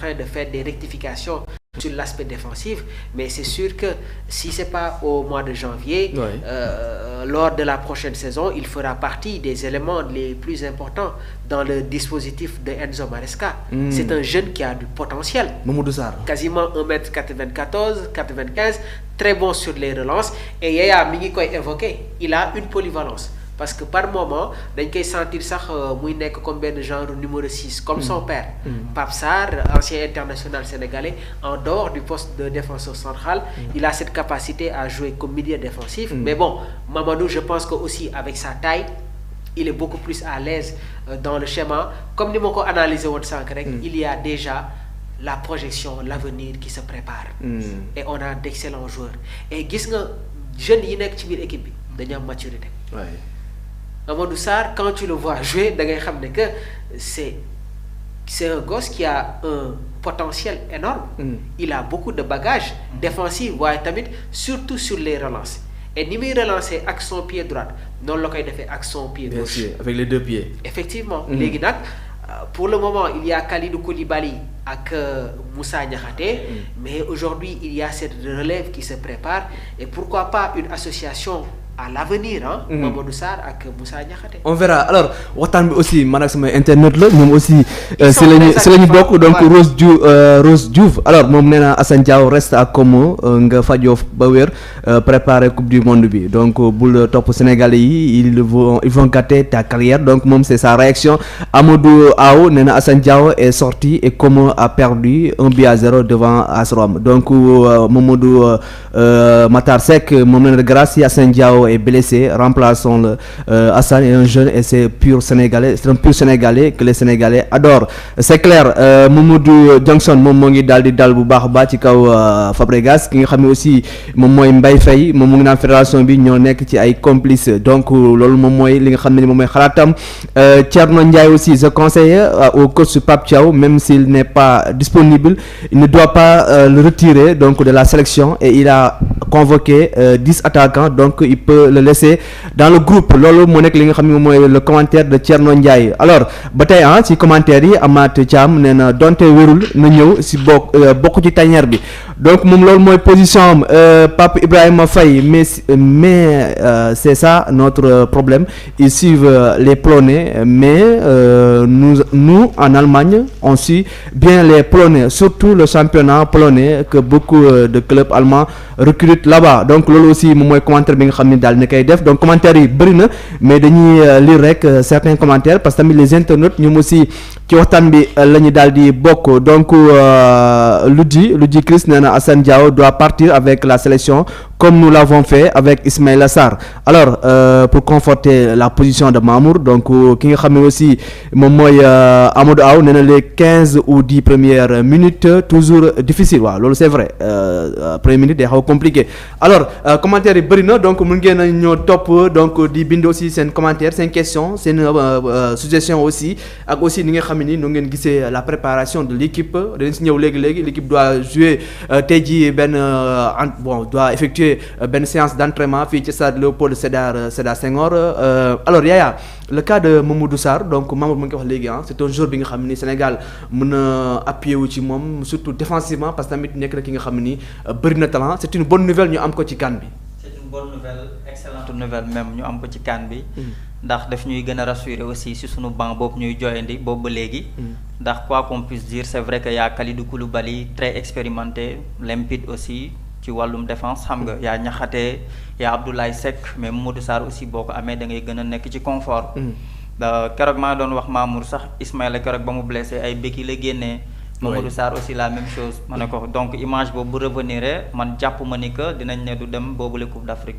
train de faire des rectifications sur l'aspect défensif, mais c'est sûr que si c'est pas au mois de janvier, lors de la prochaine saison, il fera partie des éléments les plus importants dans le dispositif de Enzo Maresca. C'est un jeune qui a du potentiel. Mamadou Sarr. Quasiment 1m94, 95, très bon sur les relances. Et Yaya mi ngi koy évoqué, il a une polyvalence. Parce que par moment dañ koy sentir sax muy nekk comme benn genre numéro 6 comme son père Pape Sarr, ancien international sénégalais, en dehors du poste de défenseur central, il a cette capacité à jouer comme milieu défensif. Mais bon, Mamadou, je pense que aussi avec sa taille, il est beaucoup plus à l'aise dans le schéma. Comme ni ma ko analysé woon sànq rek, il y a déjà la projection, l'avenir qui se prépare. Et on a d'excellents joueurs. Et gis nga jeunes yi nekk ci biir équipe bi dañu am maturité. Amadou Sarr, quand tu le vois jouer, c'est un gosse qui a un potentiel énorme. Il a beaucoup de bagages défensifs, surtout sur les relances. Et ni muy relancer avec son pied droit, non le koy defee avec son pied gauche. Bien sûr, avec les deux pieds. Effectivement. Léegi nag pour le moment, il y a Kalidou Koulibaly avec Moussa Niakhaté, mais aujourd'hui, il y a cette relève qui se prépare. Et pourquoi pas une association à l'avenir, Mamadou Sarr ak Moussa Niakhaté. On verra. Alors waxtaan bi aussi man ak sama internet la ñoom aussi si lañu bokk donc Rose Diouf alors moom nee na Assane Diao reste à Como nga fajoo ba wér préparer coupe du monde bi donc bul topp Sénégalais yi ils vont gâter ta carrière donc moom c'est sa réaction. Amadou Aw nee na Assane Diao est sorti et Como a perdu 1-0 devant AS Rome donc Mamadou Matar Seck moom nee na grâce à Assane Diao est blessé, remplaçons-le. Hassan est un jeune et c'est un pur Sénégalais que les Sénégalais adorent. C'est clair. Mamadou Johnson moom moo ngi daal di dal bu baax a baax ci kaw Fabregas ki nga xam ne aussi moom mooy Mbaye Faye moom mu ngi naan fédération bi ñoo nekk ci ay complices donc loolu moom mooy li nga xam ne moom mooy xalaatam. Thierno Ndiaye aussi je conseille au coach Pape Thiaw même s'il n'est pas disponible il ne doit pas le retirer donc de la sélection et il a convoqué 10 attaquants donc il peut le laisser dans le groupe loolu moo nekk li nga xam ne mooy le commentaire de Thierno Ndiaye alors ba tey ci commentaire yi Amath Thiam nee na donte wérul na ñëw si bokk ci tanière bi donc moom loolu mooy position am Pape Ibrahima Faye mais c'est ça notre problème ils suivent les Polonais mais nous en Allemagne on suit bien les Polonais surtout le championnat polonais que beaucoup de clubs allemands recrutent là-bas donc loolu aussi moom mooy commentaire bi nga xam ne daal na koy def donc commentaires yi bëri na mais dañuy lire rek certains commentaires parce que tamit les internautes ñoom aussi ci waxtaan bi la ñu daal di bokk donc Ludji Chris nee na Assane Diao doit partir avec la sélection comme nous l'avons fait avec Ismaïla Sarr alors pour conforter la position de Mamour donc ki nga xam ne aussi moom mooy Amadou Aw nee na les 15 ou 10 premières minutes toujours difficile waaw loolu c'est vrai première minute day xaw compliqué alors commentaires yi bëri na donc mun ngeen a ñoo topp donc di bind aussi seen commentaire seen question seen suggestion aussi ak aussi ni nga xam ne ni nu ngeen gisee la préparation de l'équipe dañ si ñëw léegi l'équipe doit jouer tey jii doit effectuer benn séance d'entraînement fii ci stade Léopold Sédar Senghor alors Yaya le cas de Mamadou Sarr donc Mamadou mu ngi wax léegi c'est un joueur bi nga xam ni Sénégal mën a appuyer wu ci moom surtout défensivement parce que tamit nekk na ki nga xam ni bëri na talent c'est une bonne nouvelle ñu am ko ci CAN bi. c'est une bonne nouvelle excellente nouvelle même ñu am ko ci CAN bi. ndax daf ñuy gën a rassurer aussi si sunu banc boobu ñuy joyandi boobu ba léegi. ndax quoi qu'on puisse dire c'est vrai que y a Kalidou Koulibaly très expérimenté limpide aussi ci wàllum défense xam nga yaa Niakhaté yaa Abdoulaye Seck mais Mamadou Sarr aussi boo ko amee da ngay gën a nekk ci confort. keroog maa doon wax Mamour sax Ismaïla keroog ba mu blessé ay béki la génnee. Mamadou Sarr aussi la même chose ma ne ko donc image boobu bu revenir man jàpp ma ni que dinañ ne du dem boobule Coupe d'Afrique.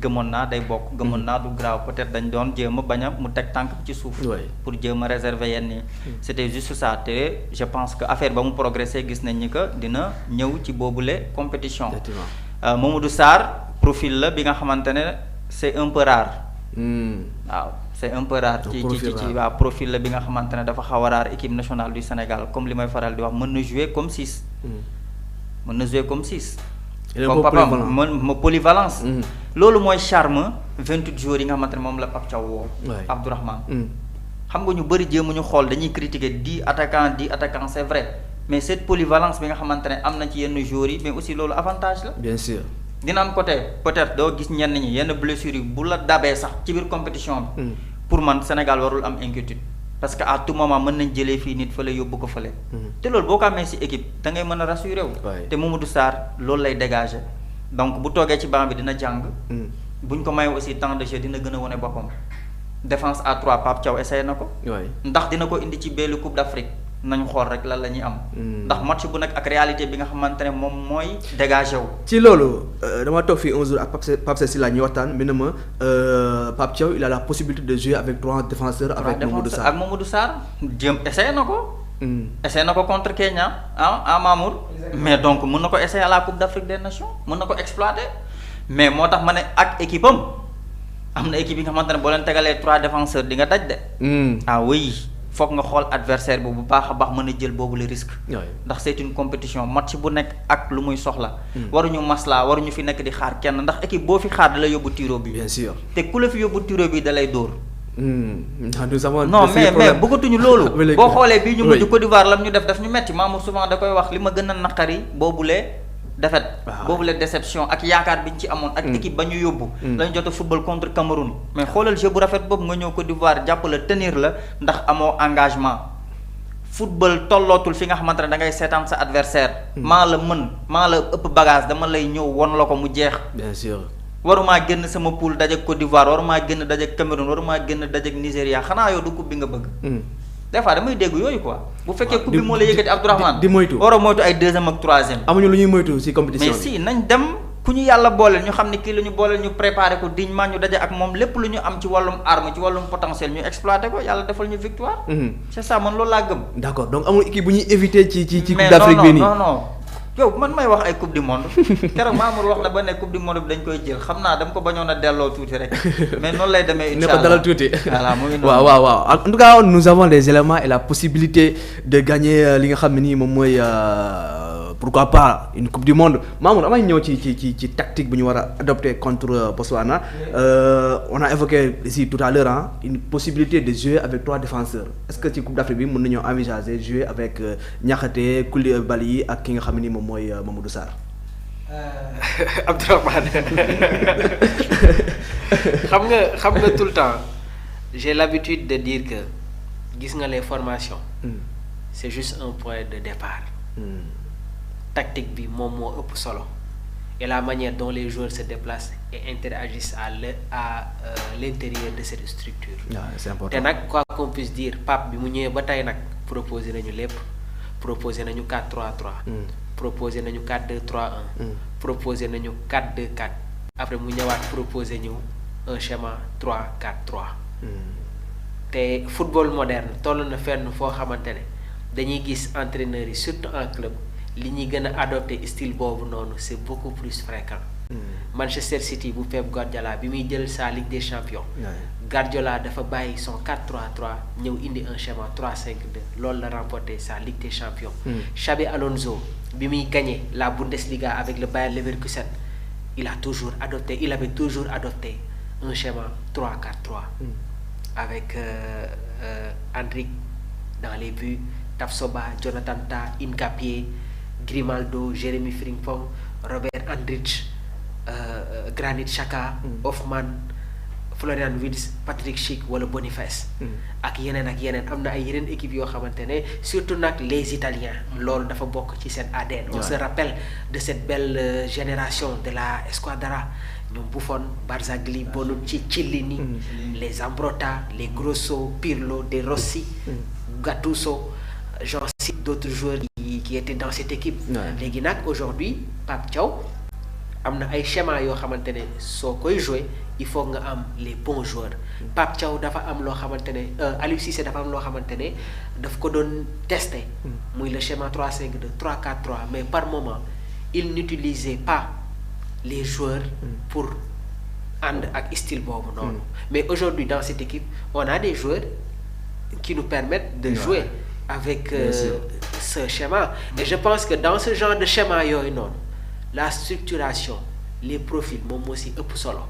gëmoon naa day bokk gëmoon naa du grave peut-être dañ doon jéem a bañ a mu teg tànk ci suuf. pour jéem a réserver yenn yi. c'était juste ça te je pense que affaire ba mu progressé gis nañ ni que dina ñëw ci boobule compétition. Mamadou Sarr profil la bi nga xamante ne c'est un peu rare. waaw c'est un peu rare ci waaw profil la bi nga xamante ne dafa xaw a rare équipe nationale du Sénégal comme li may faral di wax mën na jouer comme 6. mën na jouer comme 6. comme papa ma polyvalence. loolu mooy charme 28 jours yi nga xamante ne moom la Pape Thiaw woo. Abdourahmane. xam nga ñu bëri jéem ñu xool dañuy critiquer 10 attaquants c'est vrai mais cette polyvalence bi nga xamante ne am na ci yenn joueurs yi mais aussi loolu avantage la. bien sûr. dina am côté peut-être doo gis ñenn ñi yenn blessures yi bu la dabee sax ci biir compétition bi. pour man Sénégal warul am inquiétude. parce que à tout moment mën nañ jëlee fii nit fële yóbbu ko fële. te loolu boo ko amee ci équipe da ngay mën a rassuré wu. te Mamadou Sarr loolu lay dégager. donc bu toogee ci banc bi dina jàng. buñ ko mayee aussi temps de jeu dina gën a wane boppam. défense à 3 Pape Thiaw essayé na ko. ndax dina ko indi ci bellu Coupe d'Afrique nañu xool rek lan la ñuy am. ndax match bu nekk ak réalité bi nga xamante ne moom mooy dégagé wu. ci loolu dama toog fii un jour ak Pape Sessi la ñuy waxtaan mi ne ma Pape Thiaw il a la possibilité de jouer avec 3 défenseurs. avec Mamadou Sarr ak Mamadou Sarr jéem essayé na ko. essayé na ko contre Kenya à Mamour. mais donc mën na ko essayer à la Coupe d'Afrique des Nations mën na ko exploiter mais moo tax ma ne ak équipe am na équipe yi nga xamante ne boo leen tegalee 3 défenseurs di nga daj de. ah oui. foog nga xool adversaire bu baax a baax mën a jël boobu le risque. ndax c'est une compétition match bu nekk ak lu muy soxla. waruñu maslaa waruñu fi nekk di xaar kenn ndax équipe boo fi xaar da lay yóbbu tiro bi. bien sûr te ku la fi yóbbu tiro bi da lay dóor. non mais bëggatuñu loolu. boo xoolee bii ñu mujj Côte d'Ivoire lam ñu def ñu metti Mamour souvent da koy wax li ma gën a naqari boobulee défaite boobule déception ak yaakaar bi ñu ci amoon ak équipe ba ñu yóbbu lañu jot a football contre Cameroun mais xoolal jeu bu rafet boobu nga ñëw Côte d'Ivoire jàpp la tenir la ndax amoo engagement football tollootul fi nga xamante ne da ngay seetaan sa adversaire maa la mën maa la ëpp bagage dama lay ñëw won la ko mu jeex. bien sûr. warumaa génn sama poule dajeek Côte d'Ivoire warumaa génn dajeek Cameroun warumaa génn dajeek Nigéria xanaa yow du coupe bi nga bëgg. des fois damay dégg yooyu quoi. bu fekkee coupe bi moo la yëkkati Abdourahmane di moytu war a moytu ay deuxième ak troisième. amuñu lu ñuy moytu ci compétition mais si nañ dem ku ñu yàlla booleel ñu xam ne kii la ñu booleel ñu préparé ko dignement ñu daje ak moom lépp lu ñu am ci wàllum arme ci wàllum potentiel ñu exploité ko yàlla defal ñu victoire. c'est ça man loolu laa gëm. d'accord donc amul équipe bu ñuy éviter ci coupe d'Afrique bi nii non yow man may wax ay coupe du monde keroog Mamour wax na ba ne coupe du monde bi dañ koy jël xam naa dama ko bañoon a delloo tuuti rek mais noonu lay demee. incha allah ne ko dalal tuuti. voilà mu ngi noonu waaw en tout cas nous avons les éléments et la possibilité de gagner li nga xam ne nii moom mooy pourquoi pas une coupe du monde Mamour damay ñëw ci tactique bu ñu war a adopter contre Botswana. On a évoqué ici tout à l'heure une possibilité de jouer avec 3 défenseurs est-ce que ci coupe d'Afrique bi mën nañoo envisager jouer avec Niakhaté Koulibaly ak ki nga xam ne nii moom mooy Mamadou Sarr. Abdourahmane xam nga tout le temps j'ai l'habitude de dire que gis nga les formations. C'est juste un point de départ. Tactique bi moom moo ëpp solo et la manière dont les joueurs se déplacent et interagissent à l'intérieur de cette structure. C'est important. te nag quoi qu'on puisse dire Pape bi mu ñëwee ba tey nag proposé nañu lépp proposé nañu 4-3-3. proposé nañu 4-2-3-1. proposé nañu 4-2-4. après mu ñëwaat proposé ñu un schéma 3-4-3. te football moderne toll na fenn foo xamante ne dañuy gis entraîneurs yi surtout en club. li ñuy gën a adopté style boobu noonu c'est beaucoup plus fréquent. Manchester City bu Pep Guardiola bi muy jël sa Ligue des Champions. Guardiola dafa bàyyi son 4-3-3 ñëw indi un schéma 3-5-2 loolu la remporté sa Ligue des Champions. Xabi Alonso bi muy gagné la Bundesliga avec le Bayer Leverkusen il avait toujours adopté un schéma 3-4-3. avec Hendrik dans les buts Tapsoba Jonathan Tah Hincapié Grimaldo Jérémy Frimpong Robert Andrich Granit Xhaka Hoffman Florian Wirtz Patrick Schick wala Boniface ak yeneen am na ay yeneen équipe yoo xamante ne surtout nag les Italiens loolu dafa bokk ci seen ADN. On se rappelle de cette belle génération de la Squadra ñoom Buffon Barzagli Bonucci Chiellini les Zambrotta les Grosso Pirlo De Rossi Gattuso j'en cite d'autres joueurs qui étaient dans cette équipe. léegi nag aujourd'hui Pape Thiaw am na ay schéma yoo xamante ne soo koy jouer il faut nga am les bons joueurs. Pape Thiaw dafa am loo xamante ne Aliou Cissé dafa am loo xamante ne daf ko doon tester. muy le schéma 3-5-2 3-4-3 mais par moment il n'utilisait pas les joueurs pour ànd ak style boobu noonu. mais aujourd'hui dans cette équipe on a des joueurs qui nous permettent de jouer avec ce schéma. Et je pense que dans ce genre de schéma yooyu noonu la structuration les profils moom moo si ëpp solo.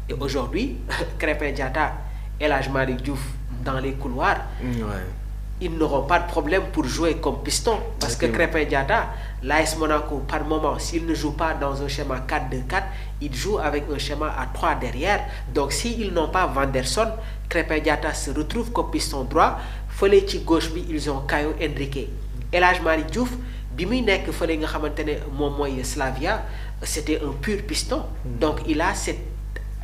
Et aujourd'hui Krépin Diatta El Hadj Malick Diouf dans les couloirs. ils n'auront pas de problème pour jouer comme piston. Parce que Crépin Diatta, l'AS Monaco, par moment, s'il ne joue pas dans un schéma 4-2-4, il joue avec un schéma à 3 derrière. Donc, s'ils n'ont pas Vanderson, Crépin Diatta se retrouve comme piston droit. Fële ci gauche bi, ils ont Caio Henrique. El Hadji Malick Diouf, bi muy nekk fële nga xamante ne moom mooy Slavia, c'était un pur piston. Donc, il a cet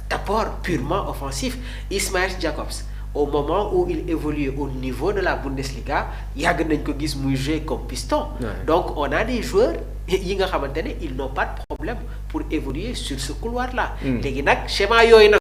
apport purement offensif. Ismail Jacobs, au moment où il évolue au niveau de la Bundesliga, yàgg nañ ko gis muy jouer comme piston. Donc on a des joueurs yi nga xamante ne ils n'ont pas de problème pour évoluer sur ce couloir là. léegi nag schéma yooyu nag